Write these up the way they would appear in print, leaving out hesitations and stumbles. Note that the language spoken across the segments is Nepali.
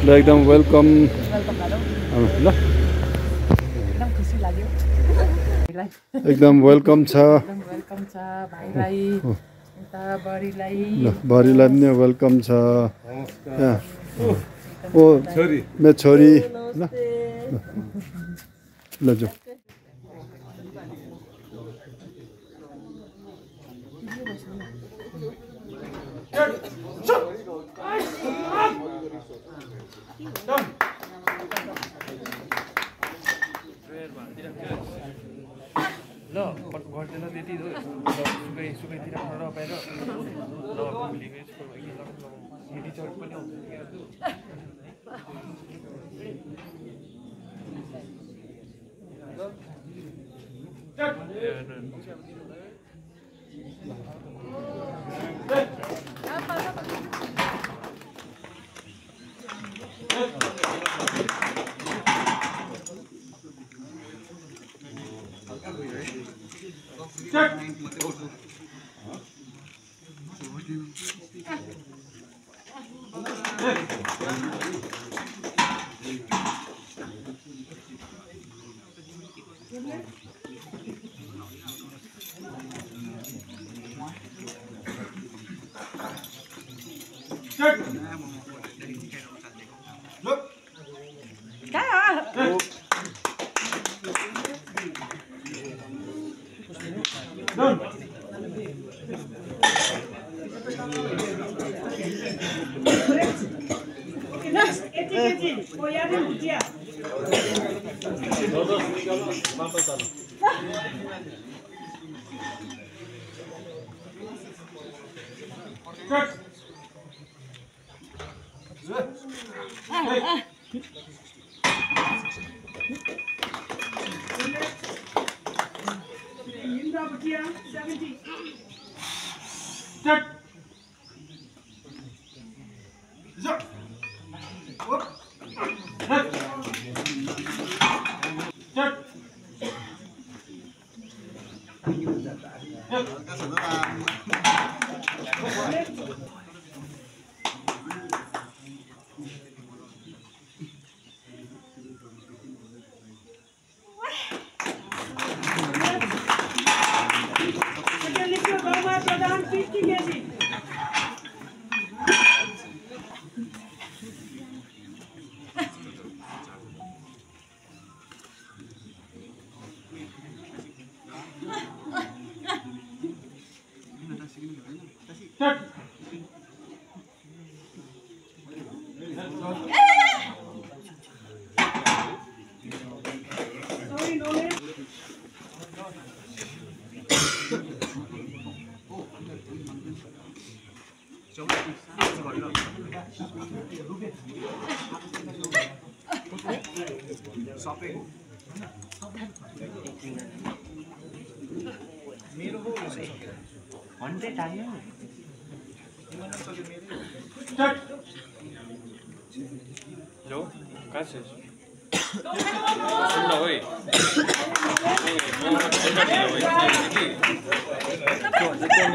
ल एकदम वेलकम ल एकदम खुसी लाग्यो एकदम वेलकम छ भाइलाई यता बडीलाई ल बडीलाई पनि वेलकम छ ओ छोरी मेरो छोरी ल ल जाऊ ल गर्दैन त्यति हो सुकैतिर नपाएर टिचर पनि आउँछ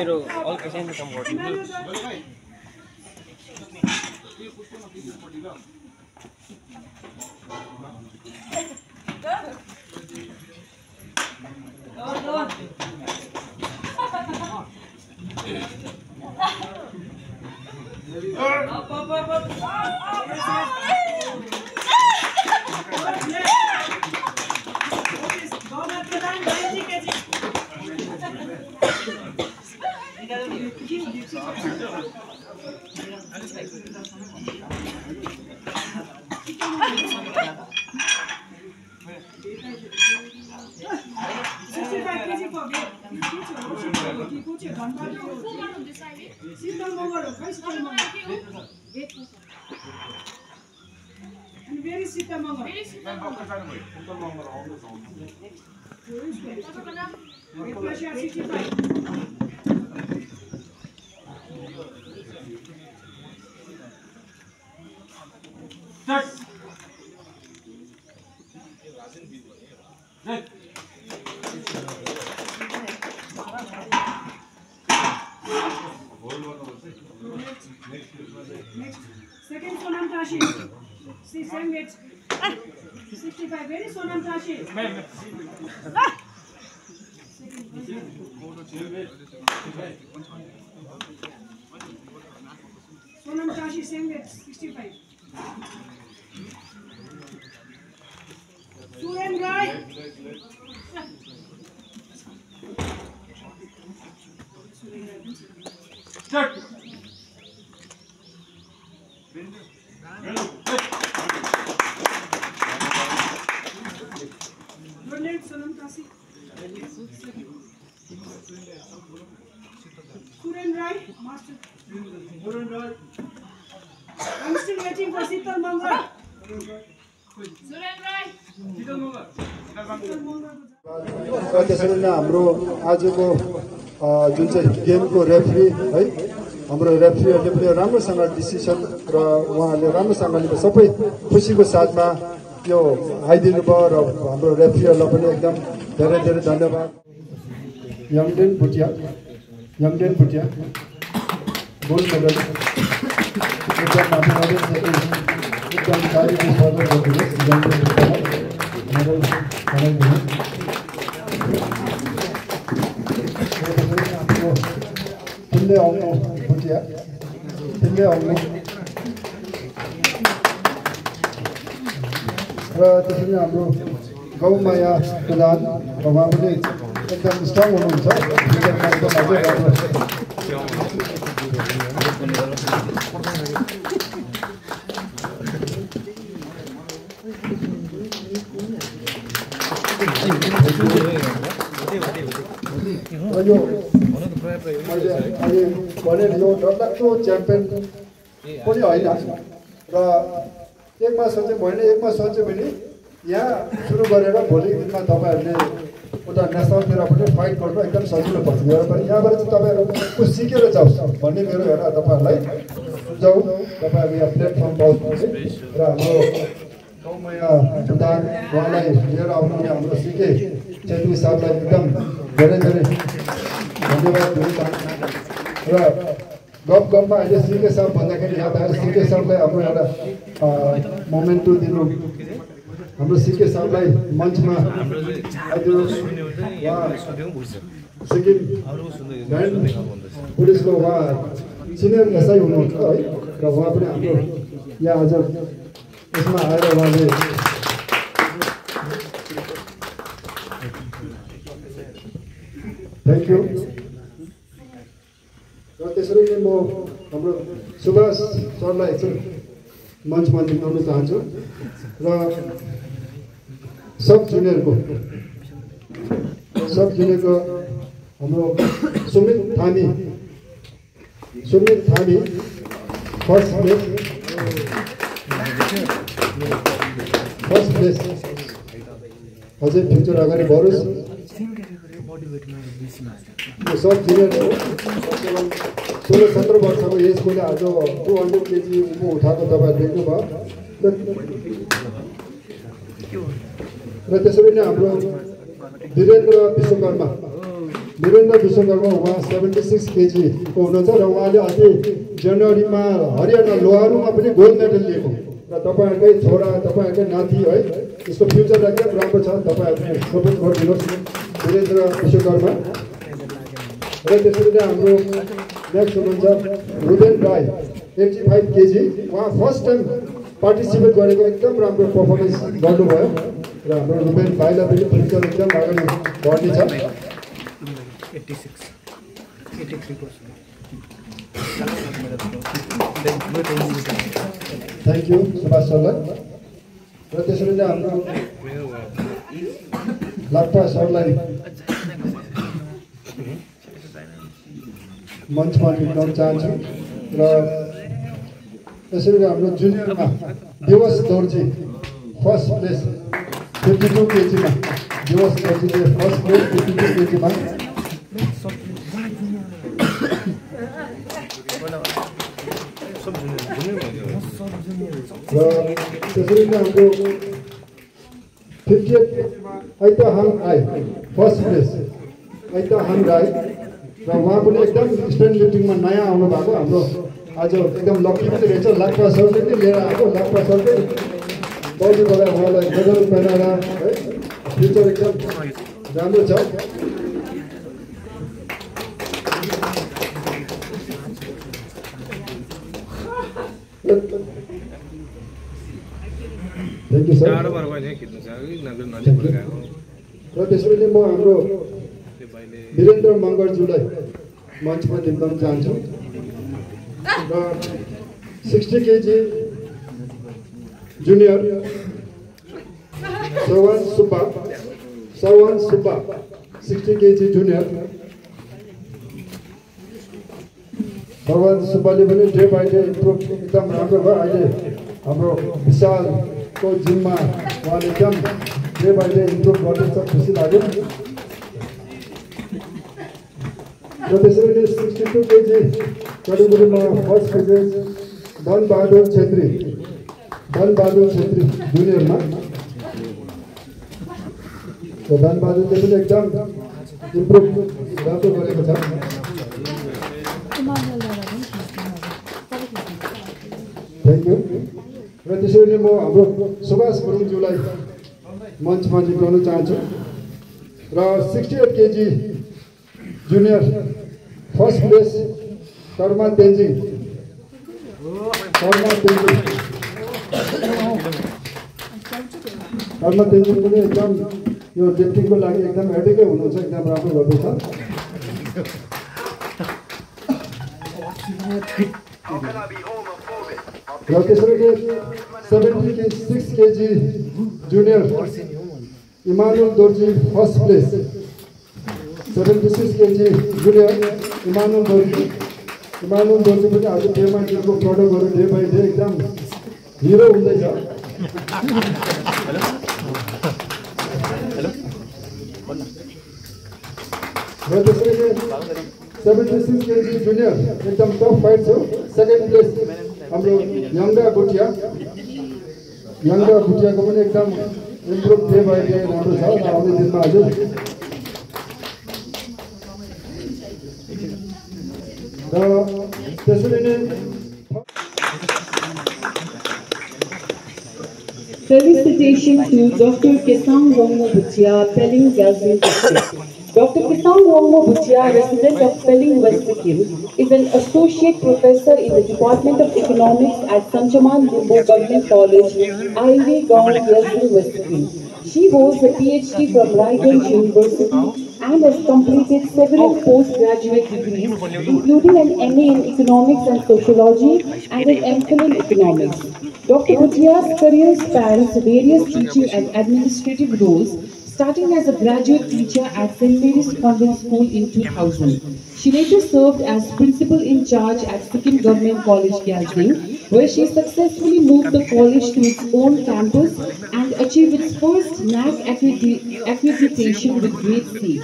मेरो अल्ट्रासाउन्ड काम गर्छु Second Sonam Tashi. See, same weight. 65. Very Sonam Tashi. Sonam Tashi, same weight. 65. Suren Rai. Start. Donate Sonam Tashi. Suren Rai, master. Suren Rai. I'm still waiting for Sital Mangal. Suren Rai. Sital Mangal. त्यसरी नै हाम्रो आजको जुन चाहिँ गेमको रेफ्री है हाम्रो रेफ्रीहरूले पनि राम्रोसँग डिसिसन र उहाँहरूले राम्रोसँगले सबै खुसीको साथमा यो आइदिनु भयो र हाम्रो रेफ्रीहरूलाई पनि एकदम धेरै धेरै धन्यवाद। यङडेन भुटिया गोल्ड मेडल एकदम माथि एकदम गाडीको फलो गरिदिनुहोस् मेडल बनाइदिनुहोस्। तिनले आउनु भुटिया तिनले आउनु र त्यसरी हाम्रो गौमाया प्रधान र उहाँ पनि एकदम स्ट्रङ हुनुहुन्छ। यो अहिले भने यो डरलाग्दो च्याम्पियन पनि होइन र एकमा सोचे मैले एकमा सोचे भने यहाँ सुरु गरेर भोलिको दिनमा तपाईँहरूले उता नेसनलतिर पनि फाइट गर्नु एकदम सजिलो पर्छ। यहाँबाट चाहिँ तपाईँहरू कुछ सिकेर जाओस् भन्ने मेरो एउटा तपाईँहरूलाई सुझाउ। तपाईँहरू यहाँ प्लेटफर्म पाउनुहुन्छ र हाम्रो गौमाया प्रधान उहाँलाई लिएर आउनु हाम्रो सिके चेत्री साहबलाई एकदम धेरै धेरै धन्यवाद दिन चाहन्छु। र गफमा अहिले सिके साहब भन्दाखेरि यहाँ त सिके साहबलाई हाम्रो एउटा मोमेन्टो दिनु हाम्रो सिके साहबलाई मञ्चमा सिक्किम ब्यान्ड पुलिसको उहाँ सिनियर एसआई हुनुहुन्छ है र उहाँ पनि हाम्रो यहाँ आज यसमा आएर उहाँले थ्याङ्क यू। र त्यसरी नै म हाम्रो सुभाष सरलाई एकछिन मञ्चमा देखाउन चाहन्छु र सब जुनियरको हाम्रो सुमित थामी फर्स्ट प्लेस अझै फ्युचर अगाडि बढोस्। सब जुनियर 16-17 वर्षको एजकोले आज 200 केजी उठाएको तपाईँ देख्नुभयो र त्यसरी नै हाम्रो वीरेन्द्र विश्वकर्मा उहाँ 76 केजी को हुनुहुन्छ र उहाँले अस्ति जनवरीमा हरियाणा लोहारुमा पनि गोल्ड मेडल लिएको र तपाईँहरूकै छोरा तपाईँहरूकै नाति है यसको फ्युचर एकदम राम्रो छ। तपाईँहरूले सपोर्ट गरिदिनुहोस् वीरेन्द्र विश्वकर्मा। र त्यसरी नै हाम्रो नेक्स्ट हुनुहुन्छ रुबेन राई 85 केजी उहाँ फर्स्ट टाइम पार्टिसिपेट गरेको एकदम राम्रो पर्फर्मेन्स गर्नुभयो र हाम्रो रुबेन भाइलाई पनि फ्युचर एकदम अगाडि बढ्ने छ। थ्याङ्क यू सुभाष सरलाई। र त्यसरी नै हाम्रो लाप्पा सरलाई मञ्चमा निकाल्न चाहन्छु र त्यसरी नै हाम्रो जुनियरमा दिवस दर्जी फर्स्ट प्लेस 52 केजीमा दिवस दर्जीले फर्स्ट प्लेस 52 केजीमा र त्यसरी नै हाम्रो 58 ऐतहाङ राई फर्स्ट प्लेस ऐतहाङ राई र उहाँ पनि एकदम स्ट्रेन्थ लिफ्टिङमा नयाँ आउनु भएको हाम्रो आज एकदम लकी पनि रहेछ। लाप्पा सरले नै लिएर आएको लाप्पा सरले पौडीबाट उहाँलाई मेडल बनाएर है फ्युचर एकदम राम्रो छ। Thank you sir. र त्यसैले म हाम्रो वीरेन्द्र मगरज्यूलाई मञ्चमा निम्ताउन चाहन्छु र 60 KG junior Sawan Subba 60 KG junior Sawan सुब्बाले पनि डे बाई डे इम्प्रुभ एकदम राम्रो भयो। अहिले हाम्रो विशालको जिममा उहाँले एकदम डे बाई डे इम्प्रुभ गर्दैछ, खुसी लाग्यो। र त्यसैले 62 केजी कैटेगोरीमा फर्स्ट प्रिजेन्ट धनबहादुर छेत्री जुनियरमा धनबहादुरले पनि एकदम इम्प्रुभ राम्रो गरेको छ। Thank you. र त्यसैले म हाम्रो सुभाष गुरुङज्यूलाई मञ्चमा जिताउन चाहन्छु र 68 KG junior first place Karma Tenzing पनि एकदम यो लिफ्टिङको लागि एकदम एडिकै हुनुहुन्छ, एकदम राम्रो गर्दैछ। र त्यसरी 76 KG junior Emmanuel Dorji first place 76 KG junior Emmanuel Dorji पनि आज डेमा टिमको प्रोडक्टहरू डे बाई डे एकदम हिरो हुँदैछ। र त्यसरी 76 केजी जुनियर एकदम टफ फाइट छ। सेकेन्ड प्लेस हाम्रो यङ्गा भुटियाको पनि एकदम इम्प्रुभ डे बाई डे राम्रो छ आउने दिनमा। हजुर र त्यसरी नै Felicitations to Dr. Kesang Wongmo Bhutia, Pelling Galzin District. Dr. Kesang Wongmo Bhutia, resident of Pelling, West Sikkim, is an associate professor in the Department of Economics at Sanchaman Limbo Government College, IV Gaon, Galzin, West Sikkim. She holds a PhD from Raiganj University and has completed several postgraduate degrees, including an MA in Economics and Sociology and an MPhil in Economics. Dr. Bhutia's career spans various teaching and administrative roles, starting as a graduate teacher at St. Mary's Convent School in 2000. She later served as principal in charge at Sikkim Government College, Galzin, where she successfully moved the college to its own campus and achieved its first NAC accreditation with grade C.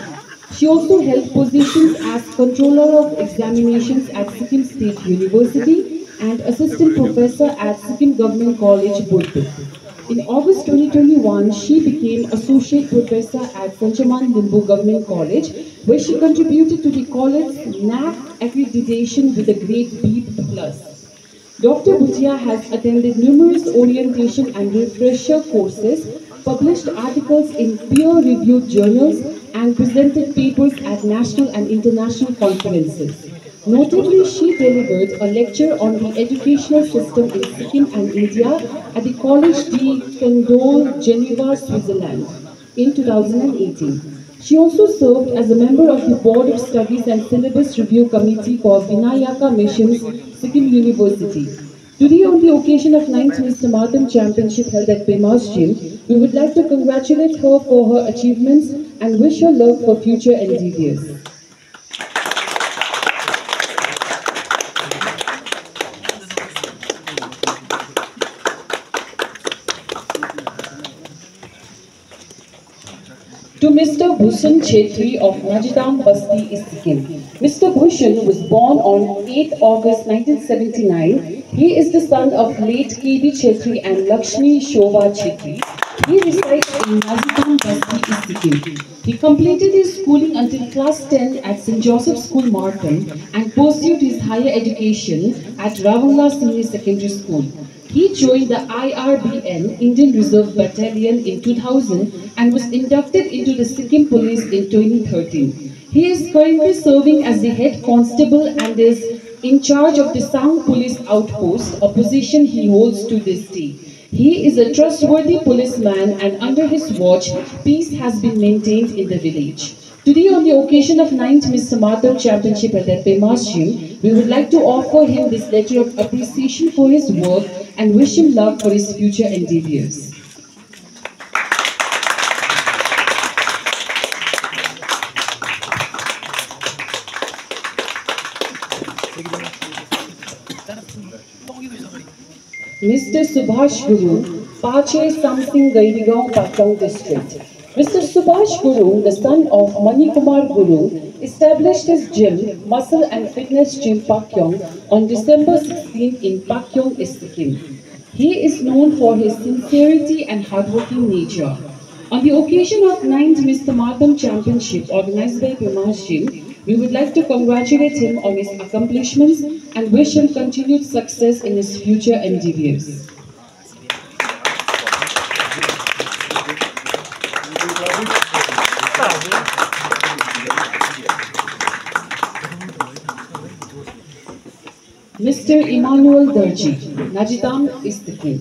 She also held positions as Controller of Examinations at Sikkim State University and Assistant Professor at Sikkim Government College, Bodhpur. In August 2021, she became Associate Professor at Sanchaman Limbo Government College, where she contributed to the college's NAC accreditation with a grade B+. Dr. Bhutia has attended numerous orientation and refresher courses, published articles in peer-reviewed journals, and presented papers at national and international conferences. Notably, she delivered a lecture on the educational system in Sikkim and India at the Collège de Candolle, Geneva, Switzerland in 2018. She also served as a member of the Board of Studies and Syllabus Review Committee for Vinayaka Missions, Sikkim University. Today, on the occasion of 9th Miss Samadhan Championship held at Pemas Gym, we would like to congratulate her for her achievements and wish her luck for future endeavors. To Mr. Bhushan Chetri of Majidam Basti, Sikkim. Mr. Bhushan was born on 8th August 1979. He is the son of late K.B. Chetri and Lakshmi Shobha Chetri. He resides in Majidam Basti, Sikkim. He completed his schooling until class 10 at St. Joseph's School, Markham, and pursued his higher education at Ravangla Senior Secondary School. He joined the IRBN Indian Reserve Battalion in 2000 and was inducted into the Sikkim Police in 2013. He is currently serving as the head constable and is in charge of the Sound Police Outpost, a position he holds to this day. He is a trustworthy policeman and under his watch, peace has been maintained in the village. Today, on the occasion of 9th Mr. Martam Championship at the Pemas Gym, we would like to offer him this letter of appreciation for his work and wish him luck for his future endeavors. Mr. Subhash Guru, Pache Samsing Gairigaon, Patong District. Mr. Subhash Guru, the son of Mani Kumar Guru, established his gym, Muscle and Fitness Gym Pakyong, on December 16 in Pakyong, Sikkim. He is known for his sincerity and hardworking nature. On the occasion of 9th Mr. Martam Championship organized by Pemas Gym, we would like to congratulate him on his accomplishments and wish him continued success in his future endeavors. Mr. Emmanuel Darji, Najitam, Sikkim.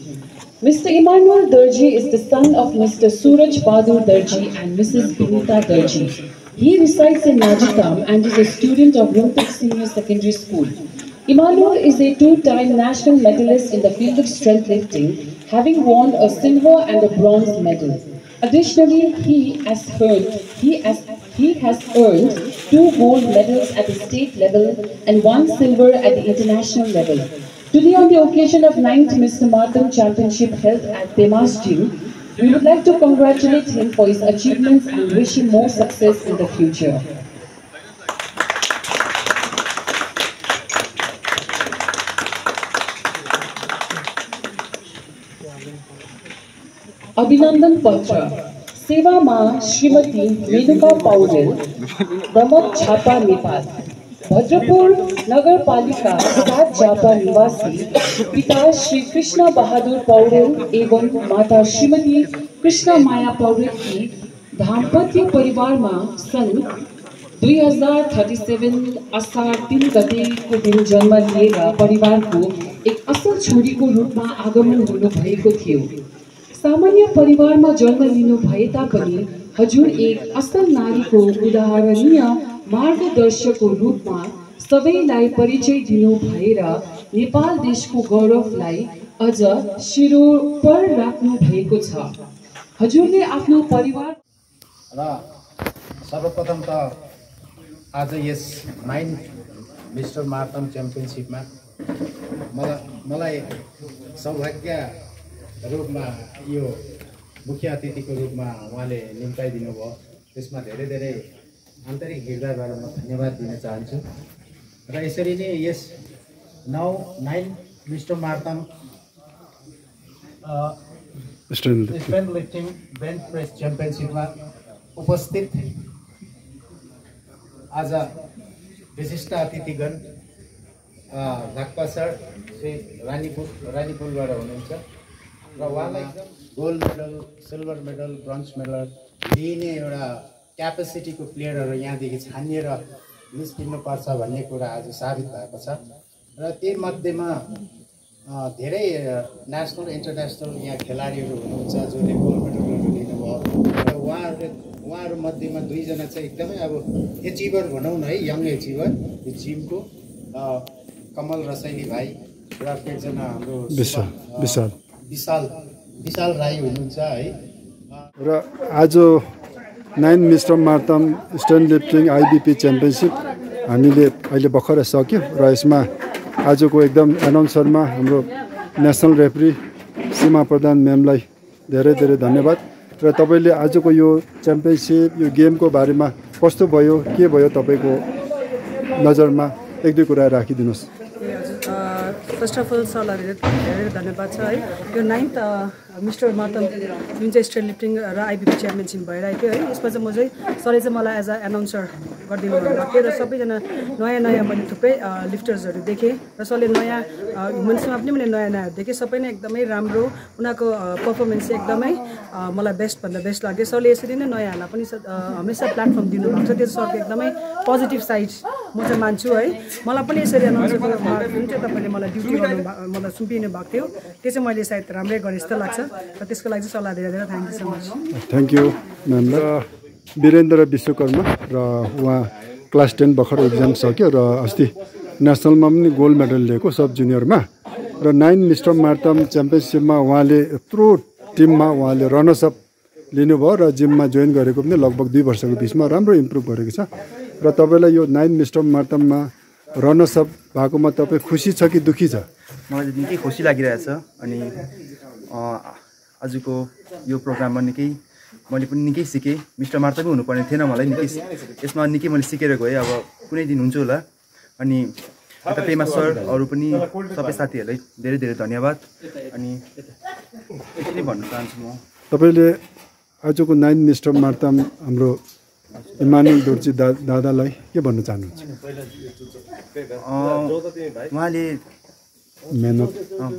Mr. Emmanuel Darji is the son of Mr. Suraj Bahadur Darji and Mrs. Binita Darji. He resides in Najitam and is a student of Rumtuk Senior Secondary School. Emmanuel is a two-time national medalist in the field of strength lifting, having won a silver and a bronze medal. Additionally, he has earned 2 gold medals at the state level and 1 silver at the international level. Today, on the occasion of 9th Mr. Martam Championship held at Pemas Gym, we would like to congratulate him for his achievements and wish him more success in the future. Abhinandan Patra. Seva Ma Srimati Menuka Paudel, Brahmat Chhapa, Nepal. Bhadrapur Nagar Palika 7 Japa Nivasi, Pita Shri Krishna Bahadur Paudel एवं माता श्रीमती कृष्णा माया पौडेल की दाम्पत्य परिवारमा सन् 2037 असार 3 गतेको दिन जन्म लिएर परिवारको एक असल छोरीको रूपमा आगमन हुनु भएको थियो। सामान्य परिवारमा जन्म लिनु भए तापनि हजुर एक असल नारीको उदाहरणीय मार्गदर्शकको रूपमा सबैलाई परिचय दिनु भएर नेपाल देशको गौरवलाई अझ शिरोपर राख्नु भएको छ। हजुरले आफ्नो परिवार र सर्वप्रथम त आज यस 9 मिस्टर मार्तम च्याम्पियनशिपमा मलाई सौभाग्य रूपमा यो मुख्य अतिथिको रूपमा उहाँले निम्ताइदिनु भयो। त्यसमा धेरै धेरै आन्तरिक हृदयबाट म धन्यवाद दिन चाहन्छु। र यसरी नै यस 9 mister Martam strength lifting bench press च्याम्पियनशिपमा उपस्थित आज विशिष्ट अतिथिगण धाक्पा सर श्री रानीपुलबाट हुनुहुन्छ र उहाँलाई gold medal, silver medal, bronze medal दिने एउटा क्यापेसिटीको प्लेयरहरू यहाँदेखि छानिएर निस्किनुपर्छ भन्ने कुरा आज साबित भएको छ। र त्यही मध्येमा धेरै नेसनल इन्टरनेसनल यहाँ खेलाडीहरू हुनुहुन्छ जसले गोल्ड मेडलहरू लिनुभयो र उहाँहरू मध्येमा 2 जना चाहिँ एकदमै अब एचिभर भनौँ न है, यङ एचिभर यो जिमको कमल रसाइली भाइ र एकजना हाम्रो विशाल राई हुनुहुन्छ है। र आज 9 mister Martam strength lifting आइबिपी championship हामीले अहिले भर्खरै सक्यो र यसमा आजको एकदम एनाउन्सरमा हाम्रो नेसनल रेफ्री सीमा प्रधान म्यामलाई धेरै धेरै धन्यवाद। र तपाईँले आजको यो च्याम्पियनसिप यो गेमको बारेमा कस्तो भयो, के भयो तपाईँको नजरमा 1-2 कुरा राखिदिनुहोस्। फर्स्ट अफ अल सरलाई धेरै धन्यवाद छ है। यो 9th मिस्टर मार्तम जुन चाहिँ स्ट्रेन्थ लिफ्टिङ र आइबिपी च्याम्पियनसिप भइरहेको थियो है, यसमा चाहिँ म चाहिँ सरले चाहिँ मलाई एज अ एनाउन्सर गरिदिनु भएको थियो र सबैजना नयाँ नयाँ मैले थुप्रै लिफ्टर्सहरू देखेँ र सरले नयाँ ह्युमन्समा पनि मैले नयाँ नयाँ देखेँ सबै नै एकदमै राम्रो उनीहरूको पर्फर्मेन्स चाहिँ एकदमै मलाई बेस्टभन्दा बेस्ट लाग्यो सरले यसरी नै नयाँहरूलाई पनि हमेसा प्लेटफर्म दिनुभएको छ त्यो सरको एकदमै पोजिटिभ साइड म चाहिँ मान्छु है मलाई पनि यसरी अनाउन्सरको जुन चाहिँ तपाईँले मलाई ड्युटी गर्नु मलाई सुम्पिनु भएको थियो त्यो चाहिँ मैले सायद राम्रै गरेँ जस्तो लाग्छ र त्यसको लागि चाहिँ सरलाई धेरै धेरै thank you so much thank you म्यामलाई वीरेन्द्र विश्वकर्मा र उहाँ क्लास 10 भर्खर एक्जाम सक्यो र अस्ति नेसनलमा पनि गोल्ड मेडल लिएको सब जुनियरमा र 9 मिस्टर मार्तम च्याम्पियनसिपमा उहाँले यत्रो टिममा उहाँले रनर्सअप लिनुभयो र जिममा जोइन गरेको पनि लगभग 2 वर्षको बिचमा राम्रो इम्प्रुभ गरेको छ र तपाईँलाई यो 9 मिस्टर मार्तममा रनर्सअप भएकोमा तपाईँ खुसी छ कि दुःखी छ? मलाई चाहिँ निकै खुसी लागिरहेछ अनि आजको यो प्रोग्राममा मैले पनि निकै सिकेँ। मिस्टर मार्तमै हुनुपर्ने थिएन मलाई निकै यसमा निकै मैले सिकेर गएँ। अब कुनै दिन हुन्छ होला। अनि यता पेमा सर अरू पनि सबै साथीहरूलाई धेरै धेरै धन्यवाद अनि यति नै भन्न चाहन्छु म। तपाईँले आजको 9 मिस्टर मार्तम हाम्रो इमानुएल दोर्जी दादालाई के भन्न चाहनुहुन्छ? उहाँले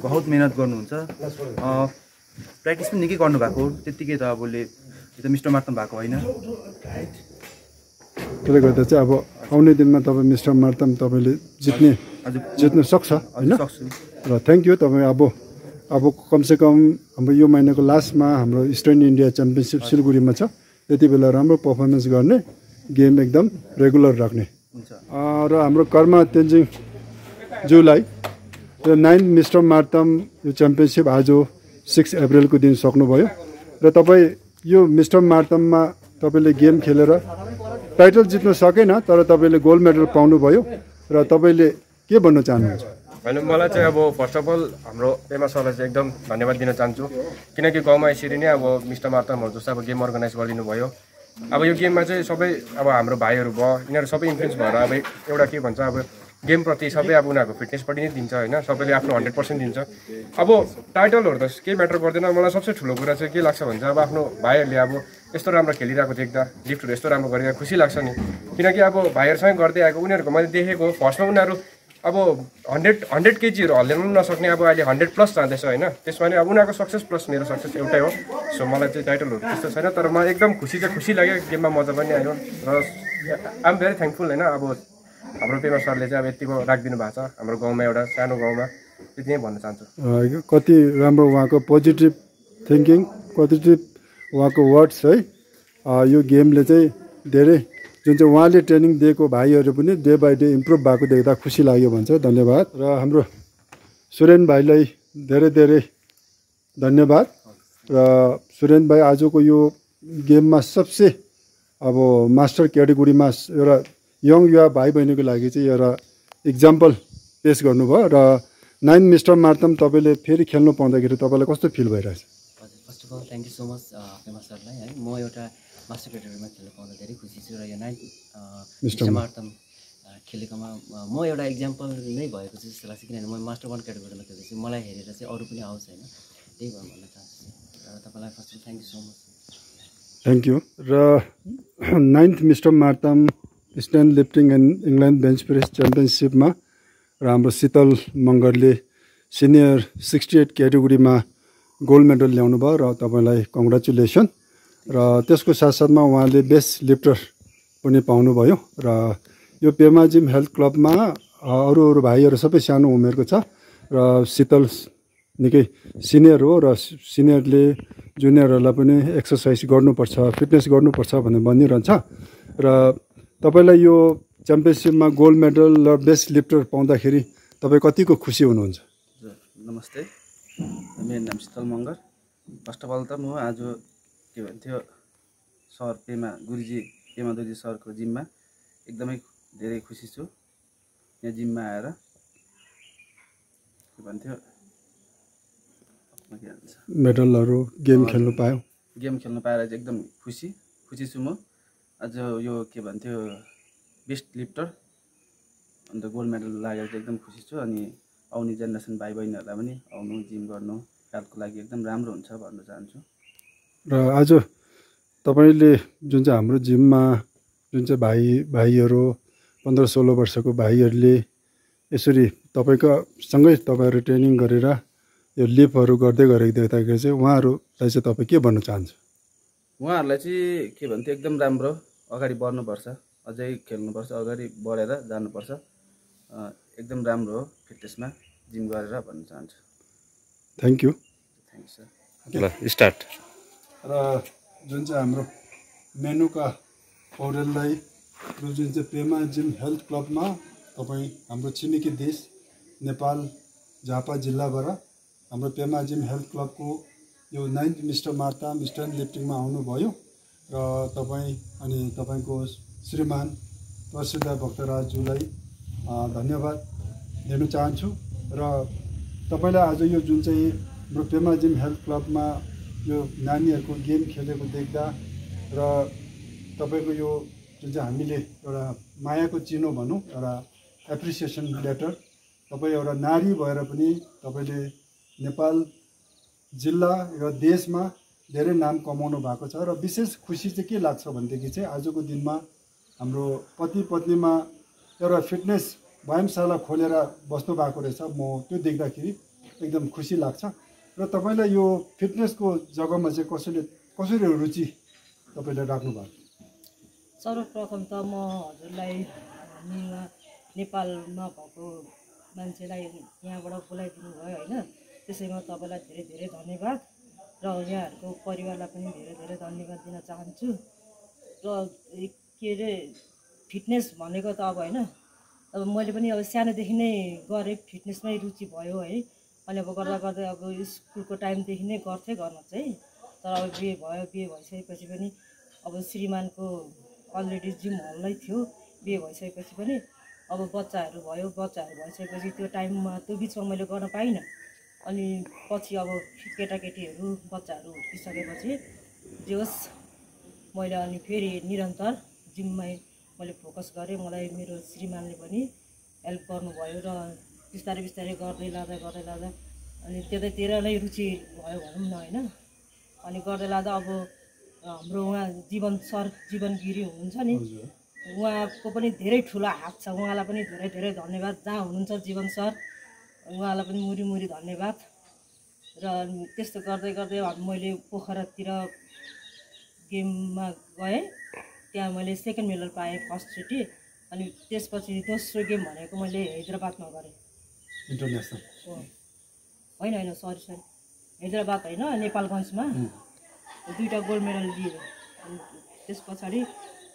बहुत मेहनत गर्नुहुन्छ। प्र्याक्टिस पनि निकै गर्नुभएको त्यत्तिकै त अबले यो त मिस्टर मार्तम भएको होइन। त्यसले गर्दा चाहिँ अब आउने दिनमा तपाईँ मिस्टर मार्तम तपाईँले जित्न सक्छ होइन? र थ्याङ्क यू। तपाईँ अब कमसेकम हाम्रो यो महिनाको लास्टमा हाम्रो इस्टर्न इन्डिया च्याम्पियनसिप सिलगढीमा छ। त्यति बेला राम्रो पर्फर्मेन्स गर्ने गेम एकदम रेगुलर राख्ने र हाम्रो कर्मा तेन्जिङ ज्यूलाई र 9 मिस्टर मार्तम यो च्याम्पियनसिप आज 6 अप्रिलको दिन सक्नुभयो र तपाईँ यो मिस्टर मार्तममा तपाईँले गेम खेलेर टाइटल जित्न सकेन तर तपाईँले गोल्ड मेडल पाउनुभयो र तपाईँले के भन्न चाहनुहुन्छ? होइन मलाई चाहिँ अब फर्स्ट अफ अल हाम्रो पेमा सरलाई चाहिँ एकदम धन्यवाद दिन चाहन्छु किनकि गाउँमा यसरी नै अब मिस्टर मार्तमहरू जस्तो अब गेम अर्गनाइज गरिदिनु भयो। अब यो गेममा चाहिँ सबै अब हाम्रो भाइहरू भयो यिनीहरू सबै इन्फ्लुएन्स भएर अब एउटा के भन्छ अब गेमप्रति सबै अब उनीहरूको फिटनेसपट्टि नै दिन्छ होइन। सबैले आफ्नो 100% दिन्छ। अब टाइटलहरू त केही म्याटर गर्दैन। मलाई सबसे ठुलो कुरा चाहिँ के लाग्छ भने चाहिँ अब आफ्नो भाइहरूले अब यस्तो राम्रो खेलिरहेको देख्दा लिफ्टहरू यस्तो राम्रो गरिरहेको खुसी लाग्छ नि किनकि अब भाइहरूसँग गर्दै आएको उनीहरूको मैले देखेको फर्स्टमा उनीहरू अब 100 केजीहरू हल्लिनु पनि नसक्ने अब अहिले 100+ जाँदैछ होइन। त्यसमा नि अब उनीहरूको सक्सेस प्लस मेरो सक्सेस एउटै हो। सो मलाई चाहिँ टाइटलहरू त्यस्तो छैन तर मलाई एकदम खुसी लाग्यो। गेममा मजा पनि आयो र आइ एम भेरी थ्याङ्कफुल होइन। अब हाम्रो पेमा सरले चाहिँ अब यतिको राखिदिनु भएको छ हाम्रो गाउँमा एउटा सानो गाउँमा त्यति नै भन्न चाहन्छु। कति राम्रो उहाँको पोजिटिभ थिङ्किङ पोजिटिभ उहाँको वर्ड्स है। यो गेमले चाहिँ धेरै जुन चाहिँ उहाँले ट्रेनिङ दिएको भाइहरू पनि डे बाई डे इम्प्रुभ भएको देख्दा खुसी लाग्यो भन्छ। धन्यवाद। र हाम्रो सुरेन भाइलाई धेरै धेरै धन्यवाद। र सुरेन भाइ आजको यो गेममा सबसे अब मास्टर क्याटेगोरीमा एउटा यङ युवा भाइ बहिनीको लागि चाहिँ एउटा इक्जाम्पल पेस गर्नुभयो र 9 मिस्टर मार्तम तपाईँले फेरि खेल्नु पाउँदाखेरि तपाईँलाई कस्तो फिल भइरहेछ? हजुर first of all thank you so much Pema सरलाई है। म एउटा मास्टर क्याटेगोरीमा खेल्नु पाउँदा धेरै खुसी छु र यो 9 मिस्टर मार्तम खेलेकोमा म एउटा इक्जाम्पल नै भएको छु जस्तो लाग्छ किनभने म मास्टर 1 क्याटेगोरीमा खेल्दैछु। मलाई हेरेर चाहिँ अरू पनि आओस् होइन त्यही भन्न चाहन्छु र तपाईँलाई first of thank you so much. Thank you. र 9th mister Martam stand lifting and England bench press च्याम्पियनसिपमा र हाम्रो शीतल मङ्गरले सिनियर 68 क्याटेगोरीमा गोल्ड मेडल ल्याउनु भयो र तपाईँलाई कङ्ग्रेचुलेसन। र त्यसको साथसाथमा उहाँले बेस्ट लिफ्टर पनि पाउनुभयो र यो पेमा जिम हेल्थ क्लबमा अरू भाइहरू सबै सानो उमेरको छ र शीतल निकै सिनियर हो र सिनियरले जुनियरहरूलाई पनि एक्सर्साइज गर्नुपर्छ फिटनेस गर्नुपर्छ भनेर भनिरहन्छ र तपाईँलाई यो च्याम्पियनसिपमा गोल्ड मेडल र बेस्ट लिफ्टर पाउँदाखेरि तपाईँ कतिको खुसी हुनुहुन्छ? नमस्ते, मेरो नाम शीतल मङ्गर। फर्स्ट अफ अल त म आज के भन्थ्यो सर पेमा दोर्जी सरको जिममा एकदमै धेरै खुसी छु। यहाँ जिममा आएर के भन्थ्यो मेडलहरू गेम खेल्नु पायो। गेम खेल्नु पाएर चाहिँ एकदम खुसी छु म। आज यो के भन्थ्यो बेस्ट लिफ्टर अन्त गोल्ड मेडल लागेर चाहिँ एकदम खुसी छु। अनि आउने जेनेरेसन भाइ बहिनीहरूलाई पनि आउनु जिम गर्नु हेल्थको लागि एकदम राम्रो हुन्छ भन्न चाहन्छु। र आज तपाईँले जुन चाहिँ हाम्रो जिममा जुन चाहिँ भाइहरू 15-16 वर्षको भाइहरूले यसरी तपाईँको सँगै तपाईँहरू ट्रेनिङ गरेर यो लिपहरू गर्दै गरेको देख्दाखेरि चाहिँ उहाँहरूलाई चाहिँ तपाईँ के भन्न चाहन्छ? उहाँहरूलाई चाहिँ के भन्थ्यो, एकदम राम्रो, अगाडि बढ्नुपर्छ, अझै खेल्नुपर्छ, अगाडि बढेर जानुपर्छ, एकदम राम्रो हो फिटनेसमा जिम गरेर भन्न चाहन्छु। Thank you. Thank you sir. ल स्टार्ट। र जुन चाहिँ हाम्रो मेनुका पौडेललाई र जुन चाहिँ पेमा जिम हेल्थ क्लबमा तपाईँ हाम्रो छिमेकी देश नेपाल झापा जिल्लाबाट हाम्रो पेमा जिम हेल्थ क्लबको यो 9th मिस्टर मार्ता स्ट्रेन्थ लिफ्टिङमा आउनुभयो र तपाईँ अनि तपाईँको श्रीमान प्रसिद्ध भक्तराजज्यूलाई धन्यवाद दिन चाहन्छु। र तपाईँलाई आज यो जुन चाहिँ हाम्रो पेमा जिम हेल्थ क्लबमा यो नानीहरूको गेम खेलेको देख्दा र तपाईँको यो जुन चाहिँ हामीले एउटा मायाको चिनो भनौँ, एउटा एप्रिसिएसन लेटर, तपाईँ एउटा नारी भएर पनि तपाईँले नेपाल जिल्ला र देशमा धेरै नाम कमाउनु भएको छ। र विशेष खुसी चाहिँ के लाग्छ भनेदेखि चाहिँ आजको दिनमा हाम्रो पति पत्नीमा एउटा फिटनेस व्यायामशाला खोलेर बस्नु भएको रहेछ। म त्यो देख्दाखेरि एकदम खुसी लाग्छ। र तपाईँलाई यो फिटनेसको जग्गामा चाहिँ कसरी रुचि तपाईँले राख्नु भएको? सर्वप्रथम त म हजुरलाई नेपालमा भएको मान्छेलाई यहाँबाट बोलाइदिनु भयो होइन, त्यसैमा तपाईँलाई धेरै धेरै धन्यवाद र यहाँहरूको परिवारलाई पनि धेरै धेरै धन्यवाद दिन चाहन्छु। र के अरे फिटनेस भनेको त अब होइन, अब मैले पनि अब सानोदेखि नै गरेँ, फिटनेसमै रुचि भयो है। अनि अब गर्दा गर्दै अब स्कुलको टाइमदेखि नै गर्थेँ गर्न चाहिँ, तर अब बिहे भइसकेपछि पनि अब श्रीमानको अलरेडी जिम हल्लै थियो, बिहे भइसकेपछि पनि अब बच्चाहरू भइसकेपछि त्यो टाइममा त्यो बिचमा मैले गर्न पाइनँ। अनि पछि अब केटाकेटीहरू बच्चाहरू हुर्किसकेपछि जे होस् मैले अनि फेरि निरन्तर जिममै मैले फोकस गरेँ। मलाई मेरो श्रीमानले पनि हेल्प गर्नुभयो र बिस्तारै बिस्तारै गर्दै लाँदा अनि त्यतैतिर नै रुचि भयो भनौँ न होइन। अनि गर्दै लाँदा अब हाम्रो उहाँ जीवन गिरी हुनुहुन्छ नि, उहाँको पनि धेरै ठुलो हात छ, उहाँलाई पनि धेरै धेरै धन्यवाद। जहाँ हुनुहुन्छ जीवन सर, उहाँलाई पनि मुरी धन्यवाद। र त्यस्तो गर्दै गर्दै मैले पोखरातिर गेममा गएँ, त्यहाँ मैले सेकेन्ड मेडल पाएँ फर्स्टचोटि। अनि त्यसपछि दोस्रो गेम भनेको मैले हैदराबादमा गरेँ, इन्टरनेसनल होइन सरी हैदराबाद होइन, नेपालगञ्जमा 2टा गोल्ड मेडल लिएँ। अनि त्यस पछाडि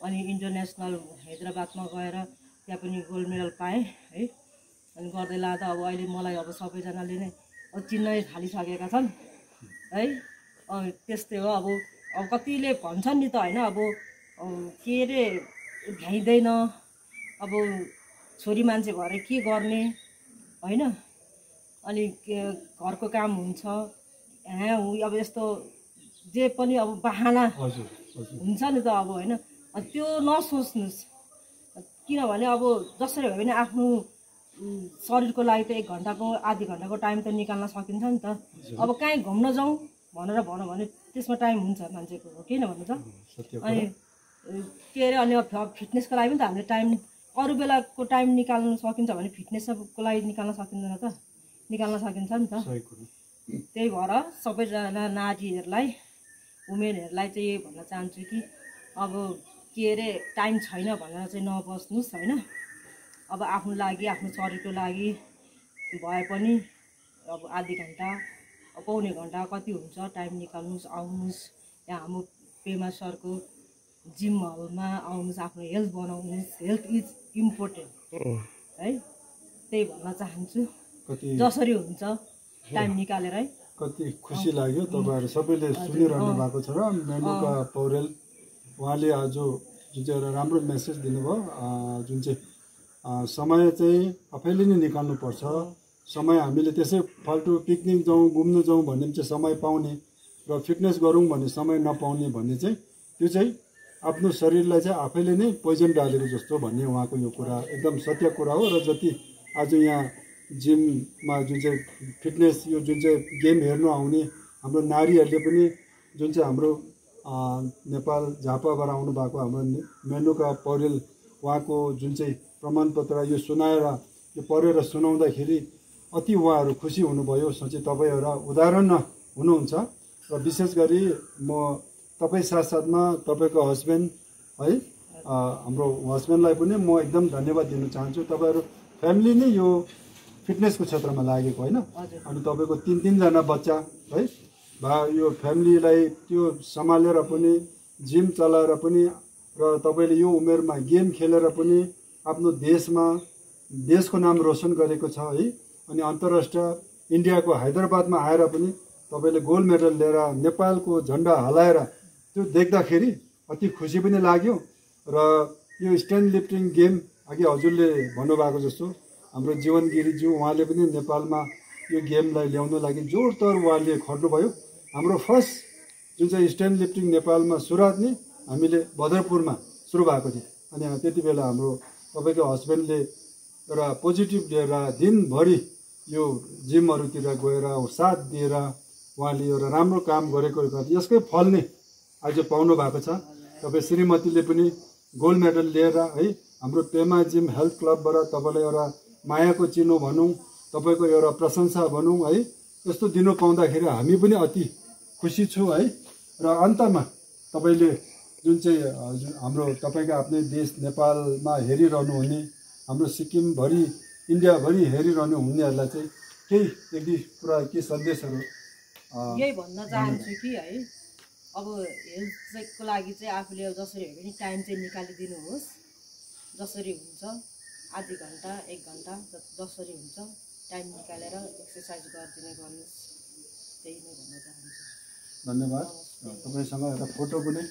अनि इन्टरनेसनल हैदराबादमा गएर त्यहाँ पनि गोल्ड मेडल पाएँ है। अनि गर्दै लाँदा अब अहिले मलाई अब सबैजनाले नै चिन्नै थालिसकेका छन् है। त्यस्तै हो, अब कतिले भन्छन् नि त होइन, अब के अरे भ्याइँदैन, अब छोरी मान्छे भएर के गर्ने होइन, अनि घरको काम हुन्छ, अब यस्तो जे पनि अब बहाना हुन्छ नि त अब होइन। त्यो नसोच्नुहोस्, किनभने अब जसरी भए पनि आफ्नो शरीरको लागि त 1 घन्टाको आधी घन्टाको टाइम त निकाल्न सकिन्छ नि त। अब कहीँ घुम्न जाउँ भनेर भनौँ भने त्यसमा टाइम हुन्छ मान्छेको, हो किन भन्नु त। अनि के अरे अनि फिटनेसको लागि पनि त हामीले टाइम, अरू बेलाको टाइम निकाल्नु सकिन्छ भने फिटनेसको लागि निकाल्न सकिँदैन त, निकाल्न सकिन्छ नि त। त्यही भएर सबैजना नारीहरूलाई, वुमेनहरूलाई चाहिँ यही भन्न चाहन्छु कि अब के अरे टाइम छैन भनेर चाहिँ नबस्नुहोस् होइन। अब आफ्नो लागि, आफ्नो शरीरको लागि भए पनि अब आधी घन्टा, पौने घन्टा कति हुन्छ टाइम निकाल्नुहोस्, आउनुहोस् यहाँ हाम्रो पेमा सरको जिम हलमा आउनुहोस्, आफ्नो हेल्थ बनाउनुहोस्। हेल्थ इज इम्पोर्टेन्ट है, त्यही भन्न चाहन्छु। जसरी हुन्छ टाइम निकालेर है। कति खुसी लाग्यो तपाईँहरू सबैले सुनिरहनु भएको छ। र मेनुका पौडेल उहाँले आज जुन चाहिँ एउटा राम्रो मेसेज दिनुभयो, जुन चाहिँ समय चाहिँ आफैले नै निकाल्नुपर्छ। समय हामीले त्यसै फाल्टु पिकनिक जाउँ, घुम्न जाउँ भन्ने चाहिँ समय पाउने, र फिटनेस गरौँ भन्ने समय नपाउने भन्ने चाहिँ त्यो चाहिँ आफ्नो शरीरलाई चाहिँ आफैले नै पोइजन डालेको जस्तो भन्ने उहाँको यो कुरा एकदम सत्य कुरा हो। र जति आज यहाँ जिममा जुन चाहिँ फिटनेस यो जुन चाहिँ गेम हेर्नु आउने हाम्रो नारीहरूले पनि जुन चाहिँ हाम्रो नेपाल झापाबाट आउनु भएको हाम्रो मेनुका पौडेल उहाँको जुन चाहिँ प्रमाणपत्र यो सुनाएर यो पढेर सुनाउँदाखेरि अति उहाँहरू खुसी हुनुभयो। साँच्चै तपाईँ एउटा उदाहरण हुनुहुन्छ र विशेष गरी म तपाईँ साथसाथमा तपाईँको हस्बेन्ड है हाम्रो हस्बेन्डलाई पनि म एकदम धन्यवाद दिन चाहन्छु। तपाईँहरू फ्यामिली नै यो फिटनेसको क्षेत्रमा लागेको होइन अनि तपाईँको 3-3 जना बच्चा है भा यो फ्यामिलीलाई त्यो सम्हालेर पनि जिम चलाएर पनि र तपाईँले यो उमेरमा गेम खेलेर पनि आफ्नो देशको नाम रोशन गरेको छ है। अनि अन्तर्राष्ट्रिय इन्डियाको हैदराबादमा आएर पनि तपाईँले गोल्ड मेडल लिएर नेपालको झन्डा हलाएर त्यो देख्दाखेरि अति खुसी पनि लाग्यो। र यो स्ट्यान्ड लिफ्टिङ गेम अघि हजुरले भन्नुभएको जस्तो हाम्रो जीवन गिरीज्यू उहाँले पनि नेपालमा यो गेमलाई ल्याउनु लागि जोडतोड उहाँले खट्नुभयो। हाम्रो फर्स्ट जुन चाहिँ स्ट्यान्ड लिफ्टिङ नेपालमा सुरुवात नै हामीले भद्रपुरमा सुरु भएको थियो। अनि त्यति बेला हाम्रो तपाईँको हस्बेन्डले एउटा पोजिटिभ लिएर दिनभरि यो जिमहरूतिर गएर साथ दिएर उहाँले एउटा राम्रो काम गरेको यसकै फल नै आज पाउनु भएको छ। तपाईँ श्रीमतीले पनि गोल्ड मेडल लिएर है हाम्रो पेमा जिम हेल्थ क्लबबाट तपाईँलाई एउटा मायाको चिनो भनौँ तपाईँको एउटा प्रशंसा भनौँ है यस्तो दिनु पाउँदाखेरि हामी पनि अति खुसी छु है। र अन्तमा तपाईँले जुन चाहिँ हाम्रो तपाईँको आफ्नै देश नेपालमा हेरिरहनु हुने हाम्रो सिक्किमभरि इन्डियाभरि हेरिरहनु हुनेहरूलाई चाहिँ केही एक दुई कुरा के सन्देशहरू यही भन्न चाहन्छु कि है अब हेल्थको लागि चाहिँ आफूले जसरी भए पनि टाइम चाहिँ निकालिदिनुहोस्। जसरी हुन्छ आधी घन्टा 1 घन्टा जसरी हुन्छ टाइम निकालेर एक्सर्साइज गर्नुहोस्। त्यही नै भन्न चाहन्छु। धन्यवाद। तपाईँसँग एउटा फोटो पनि